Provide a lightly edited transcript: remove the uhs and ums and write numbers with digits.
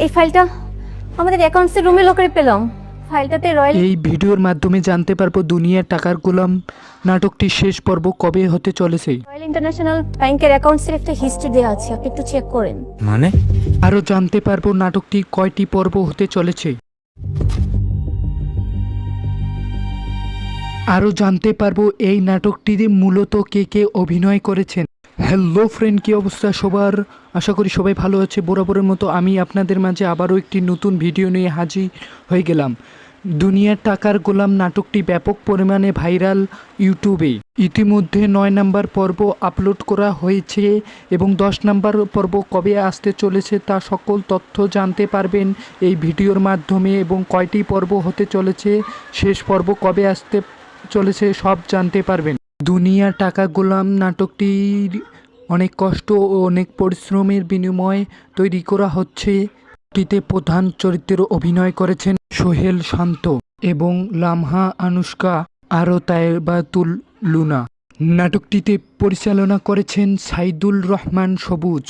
এই ফাইলটা আমাদের অ্যাকাউন্টসের রুমে লক করে পেলাম। ফাইলটাতে রয়্যাল এই ভিডিওর মাধ্যমে জানতে পারবো দুনিয়ার টাকার গোলাম নাটকটির শেষ পর্ব কবে হতে চলেছে। রয়্যাল ইন্টারন্যাশনাল ব্যাংকের অ্যাকাউন্টসের একটা হিস্ট্রি দেওয়া আছে, আপনি একটু চেক করেন। মানে? আরও জানতে পারবো নাটকটি কয়টি পর্ব হতে চলেছে। আরও জানতে পারবো এই নাটকটিতে মূলত কে কে অভিনয় করেছেন। হ্যালো ফ্রেন্ড, কী অবস্থা সবার? আশা করি সবাই ভালো আছে। বরাবরের মতো আমি আপনাদের মাঝে আবারও একটি নতুন ভিডিও নিয়ে হাজির হয়ে গেলাম। দুনিয়ার টাকার গোলাম নাটকটি ব্যাপক পরিমাণে ভাইরাল ইউটিউবে। ইতিমধ্যে 9 নম্বর পর্ব আপলোড করা হয়েছে এবং 10 নম্বর পর্ব কবে আসতে চলেছে তা সকল তথ্য জানতে পারবেন এই ভিডিওর মাধ্যমে, এবং কয়টি পর্ব হতে চলেছে, শেষ পর্ব কবে আসতে চলেছে সব জানতে পারবেন। দুনিয়া টাকা গোলাম নাটকটির অনেক কষ্ট ও অনেক পরিশ্রমের বিনিময়ে তৈরি করা হচ্ছে। এটিতে প্রধান চরিত্রে অভিনয় করেছেন সোহেল শান্ত এবং লামহা আনুশকা, আরও তাইবাতুল লুনা। নাটকটিতে পরিচালনা করেছেন সাইদুল রহমান সবুজ।